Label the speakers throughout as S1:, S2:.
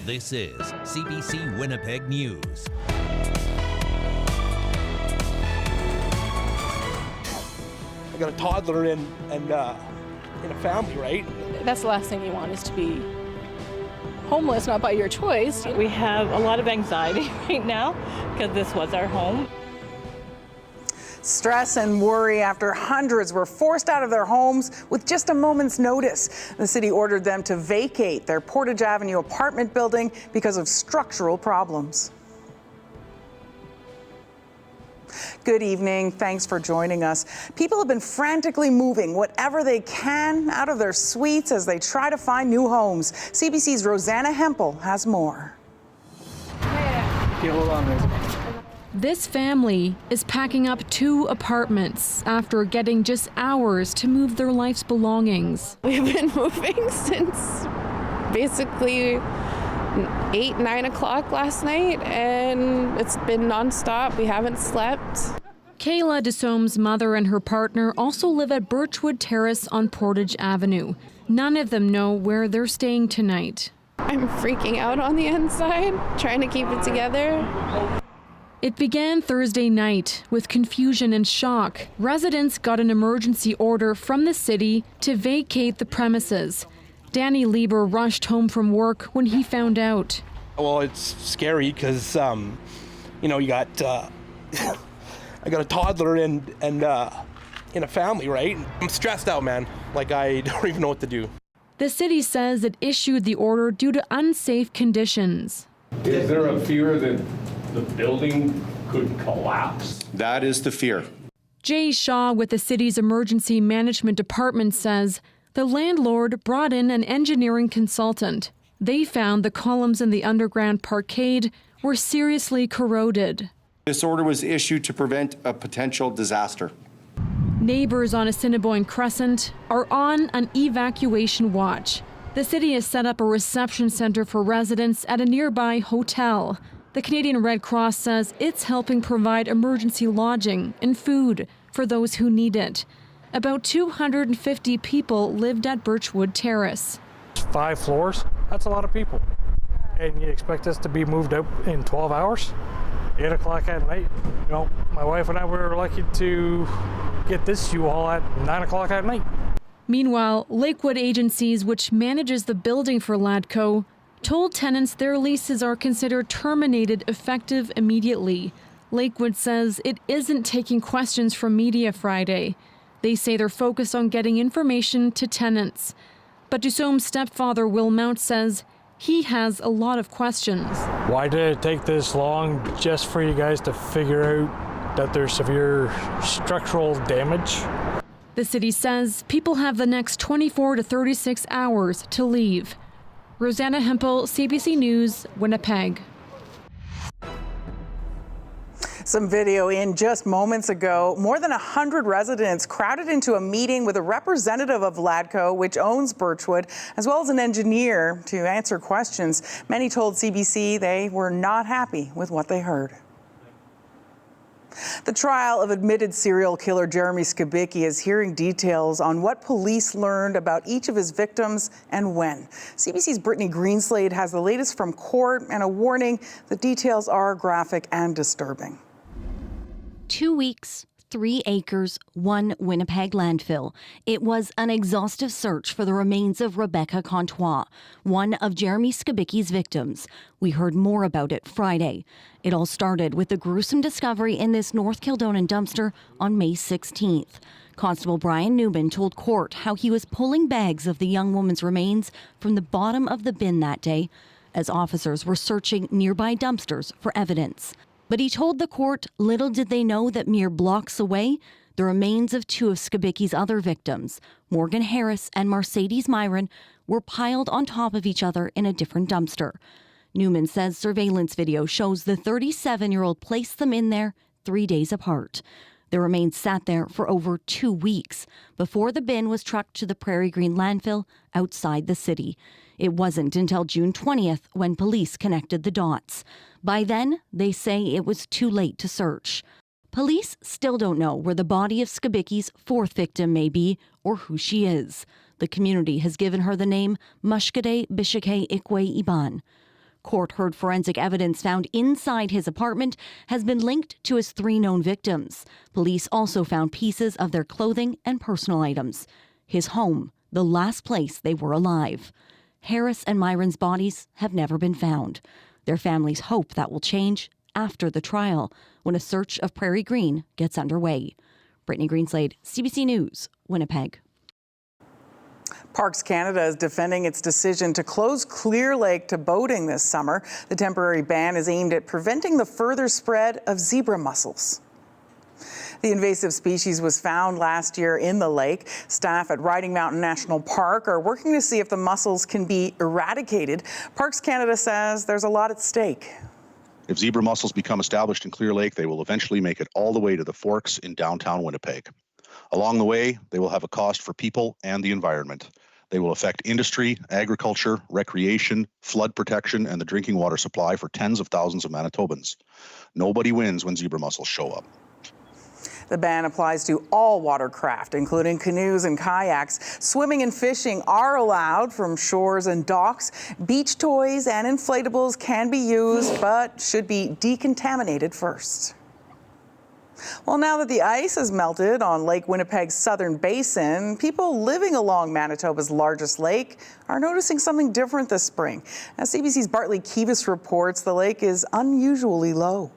S1: This is CBC Winnipeg News.
S2: I got a toddler and in a family, right?
S3: That's the last thing you want, is to be homeless, not by your choice.
S4: We have a lot of anxiety right now because this was our home.
S5: Stress and worry after hundreds were forced out of their homes with just a moment's notice. The city ordered them to vacate their Portage Avenue apartment building because of structural problems. Good evening. Thanks for joining us. People have been frantically moving whatever they can out of their suites as they try to find new homes. CBC's Rosanna Hempel has more.
S2: Okay, hold on, Rosie.
S6: This family is packing up 2 apartments after getting just hours to move their life's belongings.
S3: We've been moving since basically 8, 9 o'clock last night, and it's been nonstop. We haven't slept.
S6: Kayla DeSomme's mother and her partner also live at Birchwood Terrace on Portage Avenue. None of them know where they're staying tonight.
S3: I'm freaking out on the inside, trying to keep it together.
S6: It began Thursday night with confusion and shock. Residents got an emergency order from the city to vacate the premises. Danny Lieber rushed home from work when he found out.
S2: Well, it's scary because, you got I got a toddler and in a family, right? I'm stressed out, man. Like, I don't even know what to do.
S6: The city says it issued the order due to unsafe conditions.
S7: Is there a fear that the building could collapse?
S8: That is the fear.
S6: Jay Shaw with the city's emergency management department says the landlord brought in an engineering consultant. They found the columns in the underground parkade were seriously corroded.
S8: This order was issued to prevent a potential disaster.
S6: Neighbors on Assiniboine Crescent are on an evacuation watch. The city has set up a reception center for residents at a nearby hotel. The Canadian Red Cross says it's helping provide emergency lodging and food for those who need it. About 250 people lived at Birchwood Terrace.
S9: 5 floors, that's a lot of people. And you expect us to be moved out in 12 hours? 8 o'clock at night. You know, my wife and I were lucky to get this U-Haul at 9 o'clock at night.
S6: Meanwhile, Lakewood Agencies, which manages the building for Ladco, told tenants their leases are considered terminated effective immediately. Lakewood says it isn't taking questions from media Friday. They say they're focused on getting information to tenants. But DeSomme's stepfather, Will Mount, says he has a lot of questions.
S9: Why did it take this long just for you guys to figure out that there's severe structural damage?
S6: The city says people have the next 24 to 36 hours to leave. Rosanna Hempel, CBC News, Winnipeg.
S5: Some video in just moments ago. More than 100 residents crowded into a meeting with a representative of Ladco, which owns Birchwood, as well as an engineer to answer questions. Many told CBC they were not happy with what they heard. The trial of admitted serial killer Jeremy Skibicki is hearing details on what police learned about each of his victims and when. CBC's Brittany Greenslade has the latest from court and a warning: the details are graphic and disturbing.
S10: 2 weeks, 3 acres, 1 Winnipeg landfill. It was an exhaustive search for the remains of Rebecca Contois, one of Jeremy Skibicki's victims. We heard more about it Friday. It all started with the gruesome discovery in this North Kildonan dumpster on May 16th. Constable Brian Newman told court how he was pulling bags of the young woman's remains from the bottom of the bin that day as officers were searching nearby dumpsters for evidence. But he told the court little did they know that mere blocks away, the remains of 2 of Skibicki's other victims, Morgan Harris and Mercedes Myron, were piled on top of each other in a different dumpster. Newman says surveillance video shows the 37-year-old placed them in there 3 days apart. The remains sat there for over 2 weeks before the bin was trucked to the Prairie Green landfill outside the city. It wasn't until June 20th when police connected the dots. By then, they say it was too late to search. Police still don't know where the body of Skibicki's 4th victim may be or who she is. The community has given her the name Mushkade Bishake Ikwe Iban. Court heard forensic evidence found inside his apartment has been linked to his 3 known victims. Police also found pieces of their clothing and personal items. His home, the last place they were alive. Harris and Myron's bodies have never been found. Their families hope that will change after the trial, when a search of Prairie Green gets underway. Brittany Greenslade, CBC News, Winnipeg.
S5: Parks Canada is defending its decision to close Clear Lake to boating this summer. The temporary ban is aimed at preventing the further spread of zebra mussels. The invasive species was found last year in the lake. Staff at Riding Mountain National Park are working to see if the mussels can be eradicated. Parks Canada says there's a lot at stake.
S11: If zebra mussels become established in Clear Lake, they will eventually make it all the way to the Forks in downtown Winnipeg. Along the way, they will have a cost for people and the environment. They will affect industry, agriculture, recreation, flood protection, and the drinking water supply for tens of thousands of Manitobans. Nobody wins when zebra mussels show up.
S5: The ban applies to all watercraft, including canoes and kayaks. Swimming and fishing are allowed from shores and docks. Beach toys and inflatables can be used, but should be decontaminated first. Well, now that the ice has melted on Lake Winnipeg's southern basin, people living along Manitoba's largest lake are noticing something different this spring. As CBC's Bartley Kivas reports, the lake is unusually low.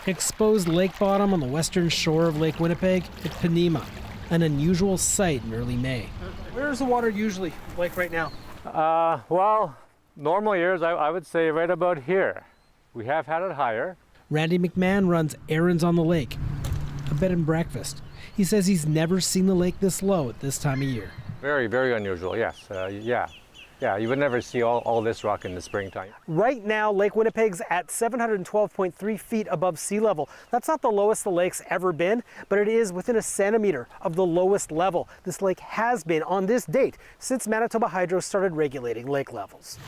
S12: Exposed lake bottom on the western shore of Lake Winnipeg at Panema, an unusual sight in early May.
S13: Where's the water usually like right now?
S14: Well, normal years, I would say right about here. We have had it higher.
S12: Randy McMahon runs errands on the lake, a bed and breakfast. He says he's never seen the lake this low at this time of year.
S14: Very, very unusual, yes. Yeah, you would never see all this rock in the springtime.
S13: Right now, Lake Winnipeg's at 712.3 feet above sea level. That's not the lowest the lake's ever been, but it is within a centimeter of the lowest level this lake has been on this date since Manitoba Hydro started regulating lake levels.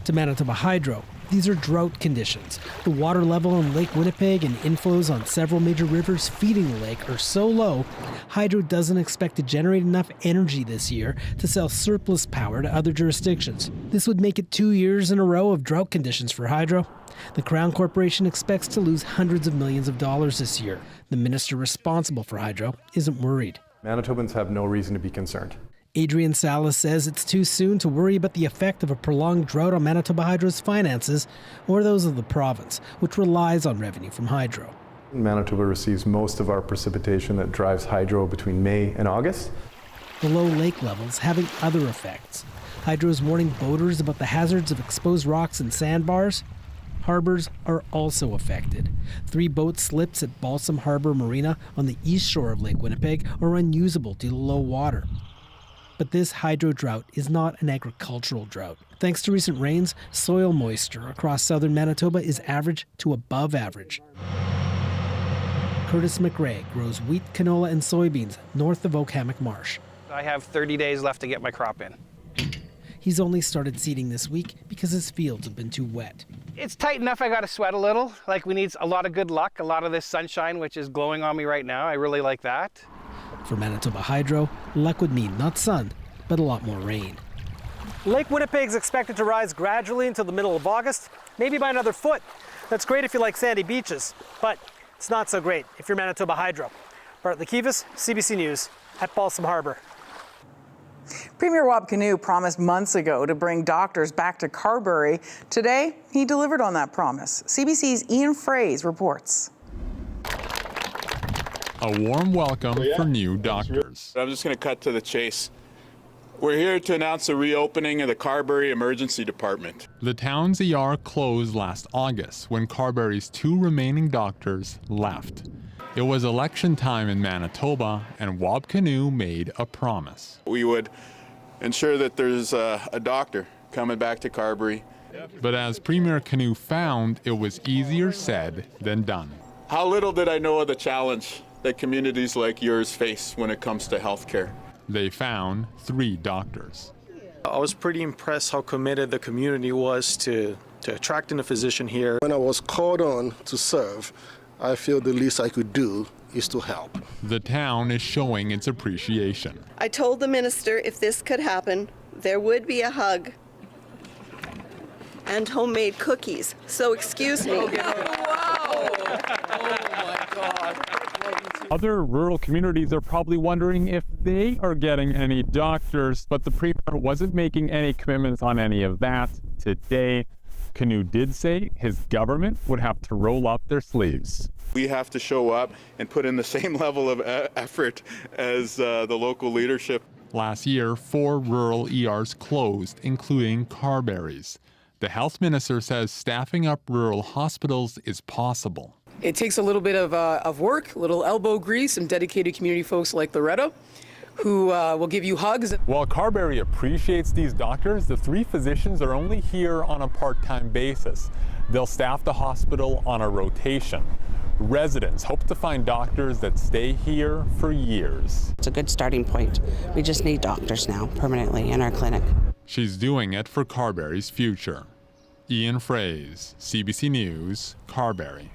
S12: To Manitoba Hydro, these are drought conditions. The water level on Lake Winnipeg and inflows on several major rivers feeding the lake are so low, Hydro doesn't expect to generate enough energy this year to sell surplus power to other jurisdictions. This would make it 2 years in a row of drought conditions for Hydro. The Crown Corporation expects to lose hundreds of millions of dollars this year. The minister responsible for Hydro isn't worried.
S15: Manitobans have no reason to be concerned.
S12: Adrian Salas says it's too soon to worry about the effect of a prolonged drought on Manitoba Hydro's finances or those of the province, which relies on revenue from hydro.
S15: Manitoba receives most of our precipitation that drives hydro between May and August.
S12: The low lake levels having other effects. Hydro is warning boaters about the hazards of exposed rocks and sandbars. Harbors are also affected. 3 boat slips at Balsam Harbor Marina on the east shore of Lake Winnipeg are unusable due to low water. But this hydro drought is not an agricultural drought. Thanks to recent rains, soil moisture across southern Manitoba is average to above average. Curtis McRae grows wheat, canola, and soybeans north of Oak Hammock Marsh.
S16: I have 30 days left to get my crop in.
S12: He's only started seeding this week because his fields have been too wet.
S16: It's tight enough I gotta sweat a little. Like, we need a lot of good luck, a lot of this sunshine, which is glowing on me right now. I really like that.
S12: For Manitoba Hydro, luck would mean not sun, but a lot more rain.
S13: Lake Winnipeg is expected to rise gradually until the middle of August, maybe by another foot. That's great if you like sandy beaches, but it's not so great if you're Manitoba Hydro. Bartley Kivas, CBC News, at Balsam Harbor.
S5: Premier Wab Kinew promised months ago to bring doctors back to Carberry. Today, he delivered on that promise. CBC's Ian Fraze reports.
S17: A warm welcome for new doctors.
S18: I'm just going to cut to the chase. We're here to announce the reopening of the Carberry Emergency Department.
S17: The town's ER closed last August when Carberry's 2 remaining doctors left. It was election time in Manitoba, and Wab Kinew made a promise.
S18: We would ensure that there's a doctor coming back to Carberry.
S17: But as Premier Kinew found, it was easier said than done.
S18: How little did I know of the challenge that communities like yours face when it comes to healthcare.
S17: They found 3 doctors.
S19: I was pretty impressed how committed the community was to attracting a physician here.
S20: When I was called on to serve, I feel the least I could do is to help.
S17: The town is showing its appreciation.
S21: I told the minister if this could happen, there would be a hug and homemade cookies. So excuse me.
S17: Other rural communities are probably wondering if they are getting any doctors, but the Premier wasn't making any commitments on any of that today. Canoe did say his government would have to roll up their sleeves.
S18: We have to show up and put in the same level of effort as the local leadership.
S17: Last year, 4 rural ERs closed, including Carberry's. The health minister says staffing up rural hospitals is possible.
S22: It takes a little bit of work, a little elbow grease, and dedicated community folks like Loretta, who will give you hugs.
S17: While Carberry appreciates these doctors, the 3 physicians are only here on a part-time basis. They'll staff the hospital on a rotation. Residents hope to find doctors that stay here for years.
S23: It's a good starting point. We just need doctors now, permanently, in our clinic.
S17: She's doing it for Carberry's future. Ian Fraze, CBC News, Carberry.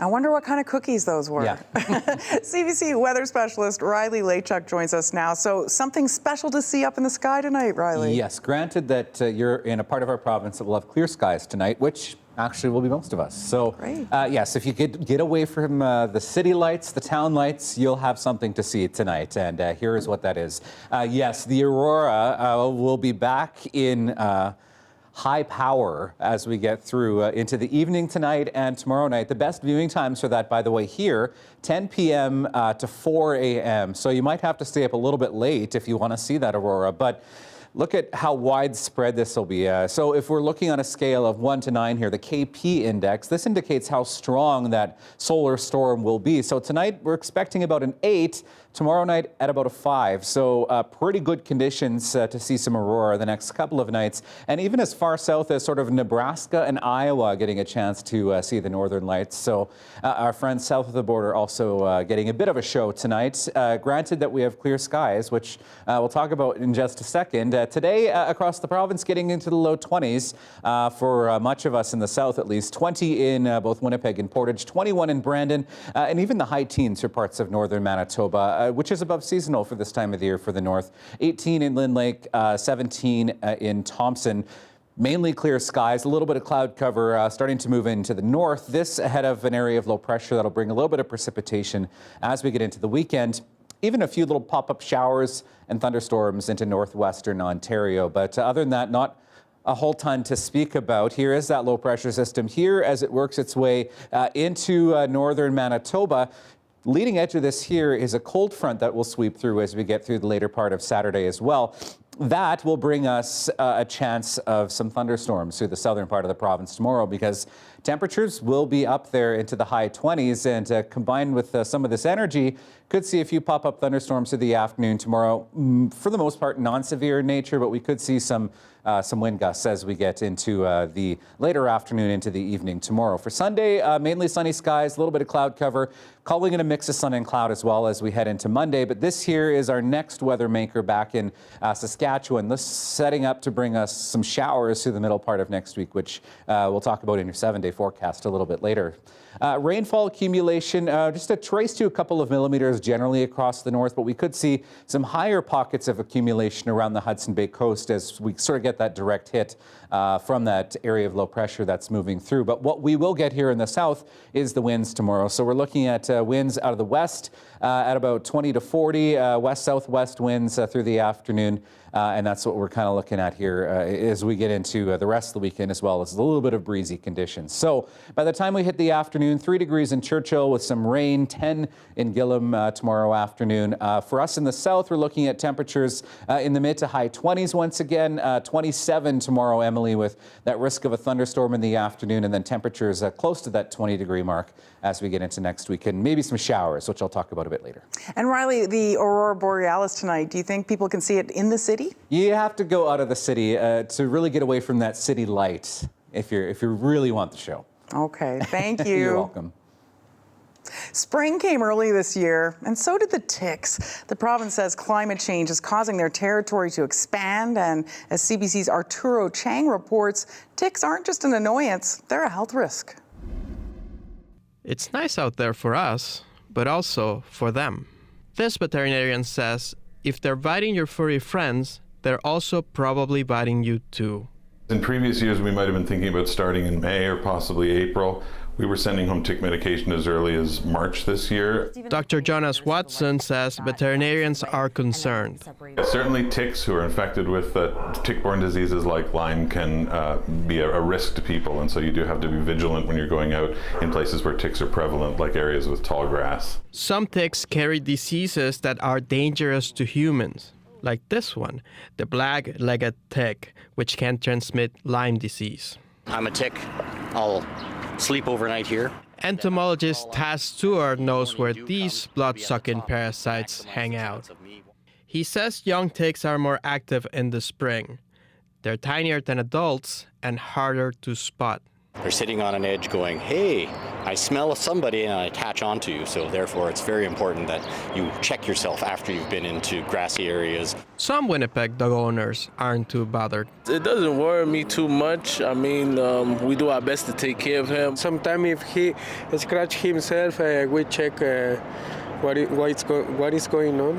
S5: I wonder what kind of cookies those were.
S24: Yeah.
S5: CBC weather specialist Riley Lachuk joins us now. So something special to see up in the sky tonight, Riley?
S24: Yes, granted that you're in a part of our province that will have clear skies tonight, which actually will be most of us. So yes, if you could get away from the city lights, the town lights, you'll have something to see tonight. And here is what that is. Yes, the aurora will be back in high power as we get through into the evening tonight and tomorrow night. The best viewing times for that, by the way, here, 10 p.m. To 4 a.m. So you might have to stay up a little bit late if you want to see that aurora. But look at how widespread this will be. So if we're looking on a scale of 1 to 9 here, the KP index, this indicates how strong that solar storm will be. So tonight we're expecting about an 8. Tomorrow night at about a 5. So pretty good conditions to see some aurora the next couple of nights. And even as far south as sort of Nebraska and Iowa getting a chance to see the northern lights. So our friends south of the border also getting a bit of a show tonight. Granted that we have clear skies, which we'll talk about in just a second. Today across the province getting into the low 20s for much of us in the south at least. 20 in both Winnipeg and Portage, 21 in Brandon, and even the high teens for parts of northern Manitoba. Which is above seasonal for this time of the year for the north. 18 in Lynn Lake, 17 in Thompson. Mainly clear skies, a little bit of cloud cover starting to move into the north. This ahead of an area of low pressure that'll bring a little bit of precipitation as we get into the weekend. Even a few little pop-up showers and thunderstorms into northwestern Ontario. But other than that, not a whole ton to speak about. Here is that low pressure system here as it works its way into northern Manitoba. Leading edge of this here is a cold front that will sweep through as we get through the later part of Saturday as well. That will bring us a chance of some thunderstorms through the southern part of the province tomorrow because temperatures will be up there into the high 20s and combined with some of this energy, could see a few pop-up thunderstorms through the afternoon tomorrow. For the most part, non-severe in nature, but we could see some wind gusts as we get into the later afternoon into the evening tomorrow. For Sunday, mainly sunny skies, a little bit of cloud cover, calling in a mix of sun and cloud as well as we head into Monday. But this here is our next weather maker back in Saskatchewan. This setting up to bring us some showers through the middle part of next week, which we'll talk about in your 7-day forecast a little bit later. Rainfall accumulation, just a trace to a couple of millimeters generally across the north, but we could see some higher pockets of accumulation around the Hudson Bay coast as we sort of get that direct hit from that area of low pressure that's moving through. But what we will get here in the south is the winds tomorrow. So we're looking at winds out of the west at about 20 to 40, west-southwest winds through the afternoon. And that's what we're kind of looking at here as we get into the rest of the weekend, as well as a little bit of breezy conditions. So by the time we hit the afternoon, 3 degrees in Churchill with some rain, 10 in Gillam tomorrow afternoon. For us in the south, we're looking at temperatures in the mid to high 20s once again, 27 tomorrow, Emily, with that risk of a thunderstorm in the afternoon, and then temperatures close to that 20-degree mark as we get into next week, and maybe some showers, which I'll talk about a bit later.
S5: And Riley, the Aurora Borealis tonight, do you think people can see it in the city?
S24: You have to go out of the city to really get away from that city light if you really want the show.
S5: Okay, thank you.
S24: You're welcome.
S5: Spring came early this year, and so did the ticks. The province says climate change is causing their territory to expand, and as CBC's Arturo Chang reports, ticks aren't just an annoyance, they're a health risk.
S25: It's nice out there for us, but also for them. This veterinarian says
S1: if they're biting your furry friends, they're also probably biting you too.
S2: In previous years, we might have been thinking about starting in May or possibly April. We were sending home tick medication as early as March this year.
S1: Dr. Jonas Watson says veterinarians are concerned.
S2: Certainly ticks who are infected with tick-borne diseases like Lyme can be a risk to people, and so you do have to be vigilant when you're going out in places where ticks are prevalent, like areas with tall grass.
S1: Some ticks carry diseases that are dangerous to humans, like this one, the black-legged tick, which can transmit Lyme disease.
S3: I'm a tick. I'll sleep overnight here.
S1: Entomologist Taz Stewart knows where these blood-sucking parasites hang out. He says young ticks are more active in the spring. They're tinier than adults and harder to spot.
S3: They're sitting on an edge going, hey, I smell somebody and I attach onto you. So therefore it's very important that you check yourself after you've been into grassy areas.
S1: Some Winnipeg dog owners aren't too bothered.
S4: It doesn't worry me too much. I mean, we do our best to take care of him.
S25: Sometimes if he scratch himself, we check what is going on.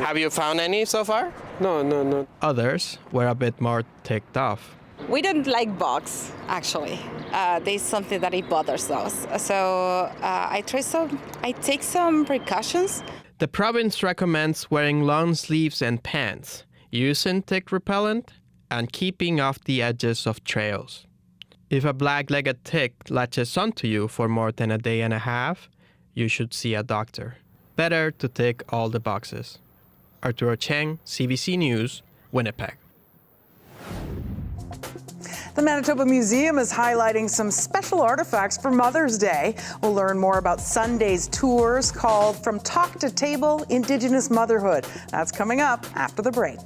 S4: Have you found any so far?
S25: No.
S1: Others were a bit more ticked off.
S26: We don't like bugs, actually. There's something that it bothers us. So I take some precautions.
S1: The province recommends wearing long sleeves and pants, using tick repellent, and keeping off the edges of trails. If a black-legged tick latches onto you for more than a day and a half, you should see a doctor. Better to tick all the boxes. Arturo Cheng, CBC News, Winnipeg.
S5: The Manitoba Museum is highlighting some special artifacts for Mother's Day. We'll learn more about Sunday's tours called From Talk to Table, Indigenous Motherhood. That's coming up after the break.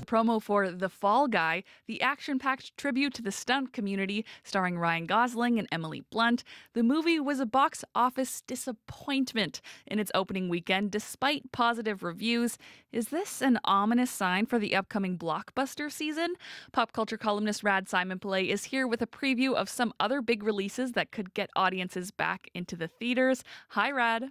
S27: Promo for The Fall Guy, the action-packed tribute to the stunt community starring Ryan Gosling and Emily Blunt. The movie was a box office disappointment in its opening weekend, despite positive reviews. Is this an ominous sign for the upcoming blockbuster season? Pop culture columnist Rad Simon-Pillay is here with a preview of some other big releases that could get audiences back into the theaters. Hi, Rad.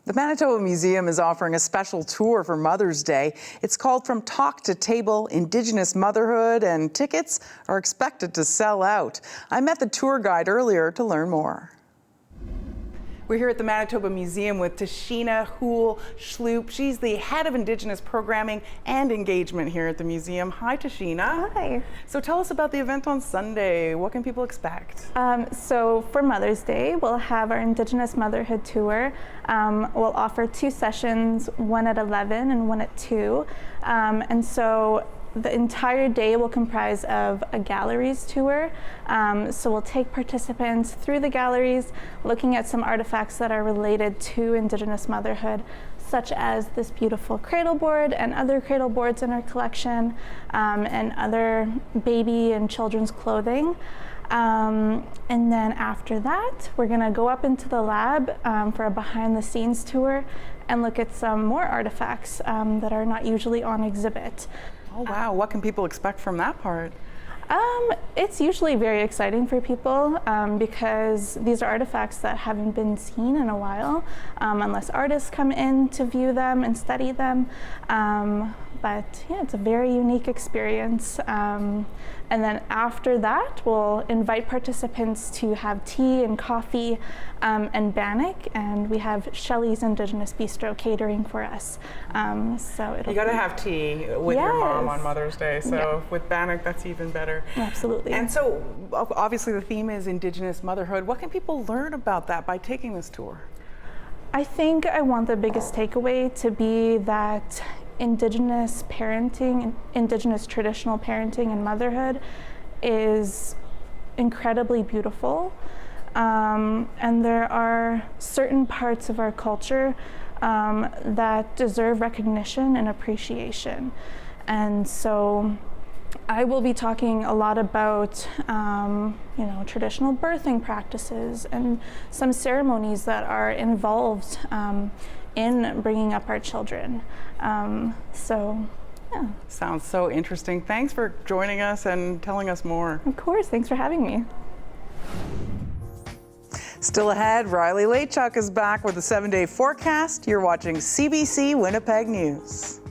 S5: The Manitoba Museum is offering a special tour for Mother's Day. It's called From Talk to Table, Indigenous Motherhood, and tickets are expected to sell out. I met the tour guide earlier to learn more. We're here at the Manitoba Museum with Tashina Houle-Schloop. She's the head of Indigenous programming and engagement here at the museum. Hi, Tashina.
S6: Hi.
S5: So tell us about the event on Sunday. What can people expect?
S6: So for Mother's Day, we'll have our Indigenous Motherhood Tour. We'll offer 2 sessions, one at 11 and one at 2. And so the entire day will comprise of a galleries tour. So we'll take participants through the galleries, looking at some artifacts that are related to Indigenous motherhood, such as this beautiful cradle board and other cradle boards in our collection, and other baby and children's clothing. And then after that, we're gonna go up into the lab for a behind the scenes tour and look at some more artifacts that are not usually on exhibit.
S5: Oh wow, what can people expect from that part?
S6: It's usually very exciting for people because these are artifacts that haven't been seen in a while, unless artists come in to view them and study them. But yeah, it's a very unique experience. And then after that, we'll invite participants to have tea and coffee and bannock, and we have Shelley's Indigenous Bistro catering for us. So it'll
S5: You gotta have tea with your mom on Mother's Day, so with bannock, that's even better.
S6: Absolutely.
S5: And so obviously the theme is Indigenous motherhood. What can people learn about that by taking this tour?
S6: I think I want the biggest takeaway to be that Indigenous parenting, Indigenous traditional parenting and motherhood is incredibly beautiful. And there are certain parts of our culture that deserve recognition and appreciation. And so I will be talking a lot about traditional birthing practices and some ceremonies that are involved in bringing up our children. Yeah.
S5: Sounds so interesting. Thanks for joining us and telling us more.
S6: Of course, thanks for having me.
S5: Still ahead, Riley Laychuk is back with a 7-day forecast. You're watching CBC Winnipeg News.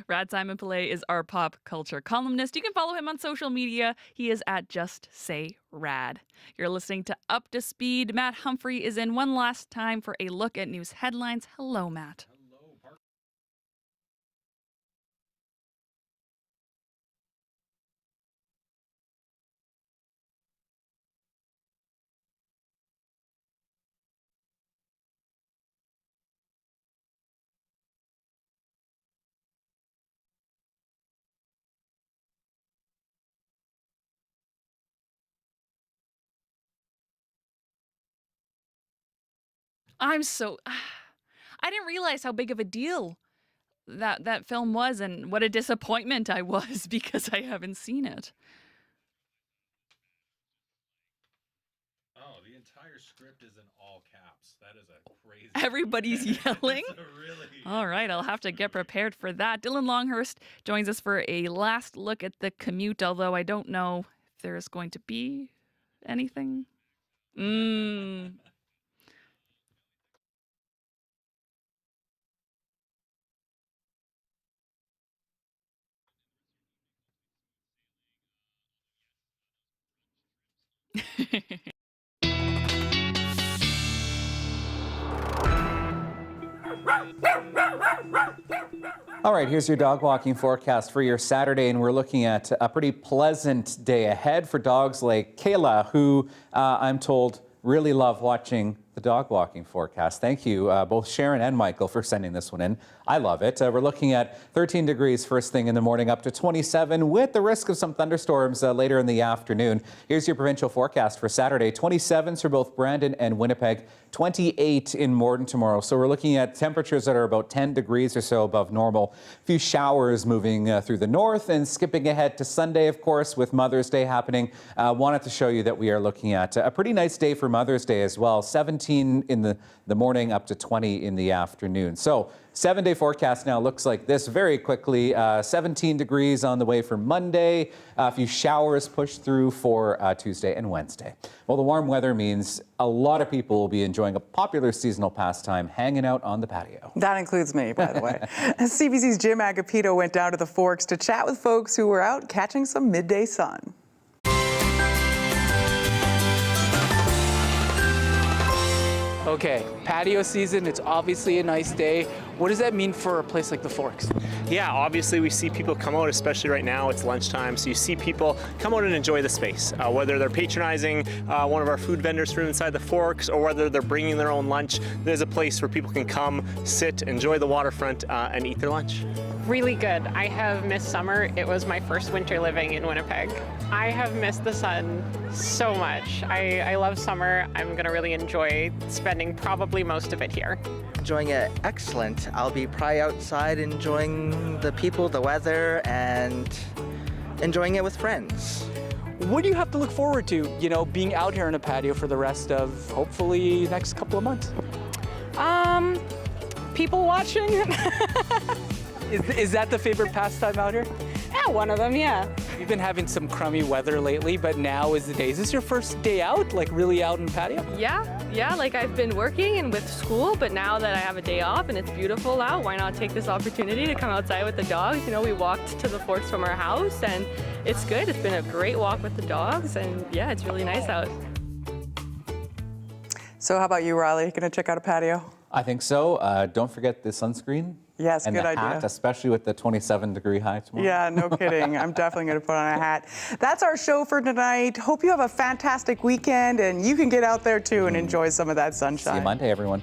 S27: Rad Simon Pillay is our pop culture columnist. You can follow him on social media. He is at Just Say Rad. You're listening to Up to Speed. Matt Humphrey is in one last time for a look at news headlines. Hello, Matt. I didn't realize how big of a deal that film was, and what a disappointment I was because I haven't seen it.
S7: Oh, the entire script is in all caps. That is a crazy.
S27: Everybody's yelling. All right, I'll have to get prepared for that. Dylan Longhurst joins us for a last look at the commute, although I don't know if there's going to be anything.
S24: All right, here's your dog walking forecast for your Saturday, and we're looking at a pretty pleasant day ahead for dogs like Kayla, who I'm told really love watching the dog walking forecast. Thank you, both Sharon and Michael, for sending this one in. I love it. We're looking at 13 degrees first thing in the morning, up to 27 with the risk of some thunderstorms later in the afternoon. Here's your provincial forecast for Saturday. 27s for both Brandon and Winnipeg, 28 in Morden tomorrow. So we're looking at temperatures that are about 10 degrees or so above normal. A few showers moving through the north, and skipping ahead to Sunday, of course, with Mother's Day happening. Wanted to show you that we are looking at a pretty nice day for Mother's Day as well. 17 in the morning, up to 20 in the afternoon. So 7-day forecast now looks like this very quickly. 17 degrees on the way for Monday. A few showers push through for Tuesday and Wednesday. Well, the warm weather means a lot of people will be enjoying a popular seasonal pastime, hanging out on the patio.
S5: That includes me, by the way. CBC's Jim Agapito went down to the Forks to chat with folks who were out catching some midday sun.
S8: Okay, patio season, it's obviously a nice day. What does that mean for a place like the Forks?
S9: Yeah, obviously we see people come out, especially right now, it's lunchtime, so you see people come out and enjoy the space, whether they're patronizing one of our food vendors from inside the Forks, or whether they're bringing their own lunch. There's a place where people can come, sit, enjoy the waterfront, and eat their lunch.
S10: Really good. I have missed summer. It was my first winter living in Winnipeg. I have missed the sun so much. I love summer. I'm gonna really enjoy spending probably most of it here.
S11: Enjoying it excellent. I'll be probably outside enjoying the people, the weather, and enjoying it with friends.
S8: What do you have to look forward to, you know, being out here on a patio for the rest of, hopefully, next couple of months?
S10: People watching.
S8: Is that the favorite pastime out here?
S10: Yeah, one of them, yeah.
S8: We've been having some crummy weather lately, but now is the day. Is this your first day out, like really out in the patio?
S14: Yeah, like I've been working and with school, but now that I have a day off and it's beautiful out, why not take this opportunity to come outside with the dogs? You know, we walked to the Forks from our house and it's good. It's been a great walk with the dogs, and yeah, it's really nice out.
S5: So how about you, Riley? Gonna check out a patio?
S24: I think so. Don't forget the sunscreen.
S5: Yes,
S24: and
S5: good
S24: the
S5: idea.
S24: hat, especially with the 27-degree high tomorrow.
S5: Yeah, no kidding. I'm definitely going to put on a hat. That's our show for tonight. Hope you have a fantastic weekend, and you can get out there too and enjoy some of that sunshine.
S24: See you Monday, everyone.